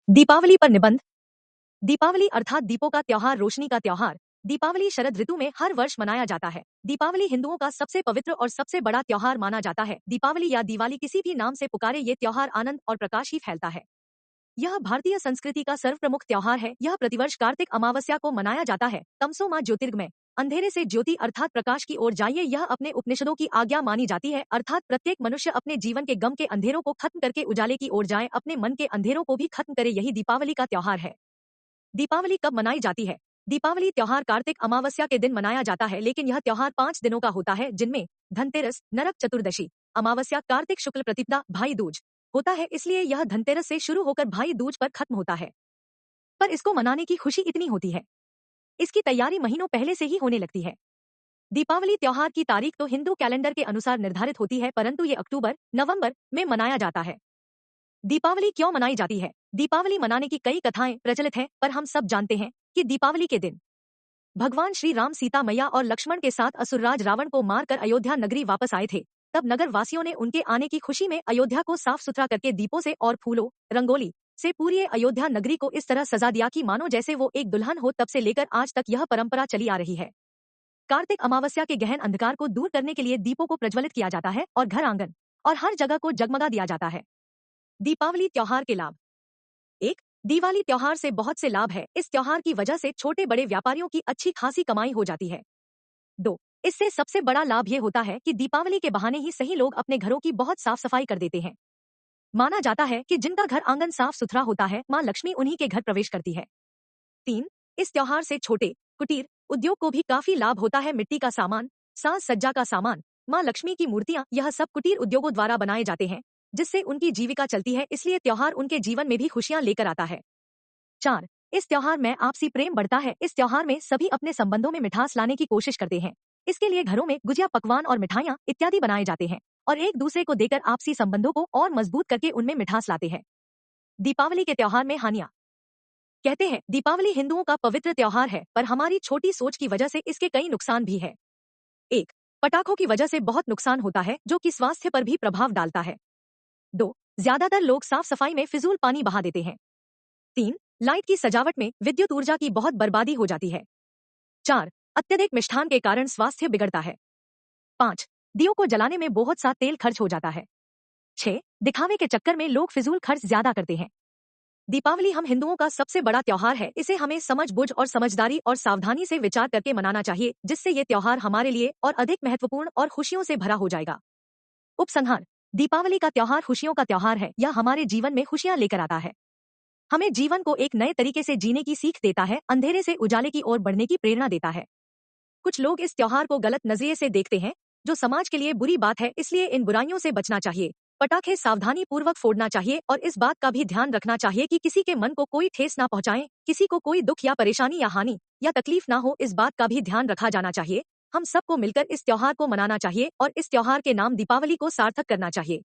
दीपावली पर निबंध। दीपावली अर्थात दीपों का त्योहार, रोशनी का त्योहार। दीपावली शरद ऋतु में हर वर्ष मनाया जाता है। दीपावली हिंदुओं का सबसे पवित्र और सबसे बड़ा त्योहार माना जाता है। दीपावली या दिवाली किसी भी नाम से पुकारे, ये त्योहार आनंद और प्रकाश ही फैलता है। यह भारतीय संस्कृति का सर्वप्रमुख त्योहार है। यह प्रतिवर्ष कार्तिक अमावस्या को मनाया जाता है। तमसो मा ज्योतिर्गमय, अंधेरे से ज्योति अर्थात प्रकाश की ओर जाइए। यह अपने उपनिषदों की आज्ञा मानी जाती है, अर्थात प्रत्येक मनुष्य अपने जीवन के गम के अंधेरों को खत्म करके उजाले की ओर जाए, अपने मन के अंधेरों को भी खत्म करे। यही दीपावली का त्योहार है। दीपावली कब मनाई जाती है? दीपावली त्योहार कार्तिक अमावस्या के दिन मनाया जाता है, लेकिन यह त्योहार 5 दिनों का होता है, जिनमें धनतेरस, नरक चतुर्दशी, अमावस्या, कार्तिक शुक्ल प्रतिपदा, भाई दूज होता है। इसलिए यह धनतेरस से शुरू होकर भाई दूज पर खत्म होता है। पर इसको मनाने की खुशी इतनी होती है, इसकी तैयारी महीनों पहले से ही होने लगती है। दीपावली त्योहार की तारीख तो हिंदू कैलेंडर के अनुसार निर्धारित होती है, परंतु ये अक्टूबर नवंबर में मनाया जाता है। दीपावली क्यों मनाई जाती है? दीपावली मनाने की कई कथाएं प्रचलित हैं, पर हम सब जानते हैं कि दीपावली के दिन भगवान श्री राम सीता मैया और लक्ष्मण के साथ असुरराज रावण को मारकर अयोध्या नगरी वापस आए थे। तब नगर वासियों ने उनके आने की खुशी में अयोध्या को साफ सुथरा करके दीपों से और फूलों रंगोली से पूरी अयोध्या नगरी को इस तरह सजा दिया कि मानो जैसे वो एक दुल्हन हो। तब से लेकर आज तक यह परंपरा चली आ रही है। कार्तिक अमावस्या के गहन अंधकार को दूर करने के लिए दीपों को प्रज्वलित किया जाता है और घर आंगन और हर जगह को जगमगा दिया जाता है। दीपावली त्योहार के लाभ। 1। दिवाली त्योहार से बहुत से लाभ है। इस त्योहार की वजह से छोटे बड़े व्यापारियों की अच्छी खासी कमाई हो जाती है। 2। इससे सबसे बड़ा लाभ ये होता है कि दीपावली के बहाने ही सही लोग अपने घरों की बहुत साफ सफाई कर देते हैं। माना जाता है कि जिनका घर आंगन साफ सुथरा होता है, माँ लक्ष्मी उन्हीं के घर प्रवेश करती है। 3। इस त्योहार से छोटे कुटीर उद्योग को भी काफी लाभ होता है। मिट्टी का सामान, साज सज्जा का सामान, माँ लक्ष्मी की मूर्तियां, यह सब कुटीर उद्योगों द्वारा बनाए जाते हैं, जिससे उनकी जीविका चलती है। इसलिए त्योहार उनके जीवन में भी खुशियां लेकर आता है। 4। इस त्योहार में आपसी प्रेम बढ़ता है। इस त्योहार में सभी अपने संबंधों में मिठास लाने की कोशिश करते हैं। इसके लिए घरों में गुजिया, पकवान और मिठाइयाँ इत्यादि बनाए जाते हैं और एक दूसरे को देकर आपसी संबंधों को और मजबूत करके उनमें मिठास लाते हैं। दीपावली के त्योहार में हानियां। कहते हैं दीपावली हिंदुओं का पवित्र त्योहार है, पर हमारी छोटी सोच की वजह से इसके कई नुकसान भी है। 1। पटाखों की वजह से बहुत नुकसान होता है, जो कि स्वास्थ्य पर भी प्रभाव डालता है। 2। ज्यादातर लोग साफ सफाई में फिजूल पानी बहा देते हैं। 3। लाइट की सजावट में विद्युत ऊर्जा की बहुत बर्बादी हो जाती है। 4। अत्यधिक मिष्ठान के कारण स्वास्थ्य बिगड़ता है। 5। दियों को जलाने में बहुत सा तेल खर्च हो जाता है। 6। दिखावे के चक्कर में लोग फिजूल खर्च ज्यादा करते हैं। दीपावली हम हिंदुओं का सबसे बड़ा त्योहार है। इसे हमें समझ बूझ और समझदारी और सावधानी से विचार करके मनाना चाहिए, जिससे ये त्योहार हमारे लिए और अधिक महत्वपूर्ण और खुशियों से भरा हो जाएगा। उपसंहार। दीपावली का त्योहार खुशियों का त्योहार है। यह हमारे जीवन में खुशियां लेकर आता है, हमें जीवन को एक नए तरीके से जीने की सीख देता है, अंधेरे से उजाले की ओर बढ़ने की प्रेरणा देता है। कुछ लोग इस त्योहार को गलत नजरिए से देखते हैं, जो समाज के लिए बुरी बात है, इसलिए इन बुराइयों से बचना चाहिए। पटाखे सावधानी पूर्वक फोड़ना चाहिए और इस बात का भी ध्यान रखना चाहिए कि किसी के मन को कोई ठेस ना पहुंचाएं, किसी को कोई दुख या परेशानी या हानि या तकलीफ ना हो, इस बात का भी ध्यान रखा जाना चाहिए। हम सबको मिलकर इस त्योहार को मनाना चाहिए और इस त्योहार के नाम दीपावली को सार्थक करना चाहिए।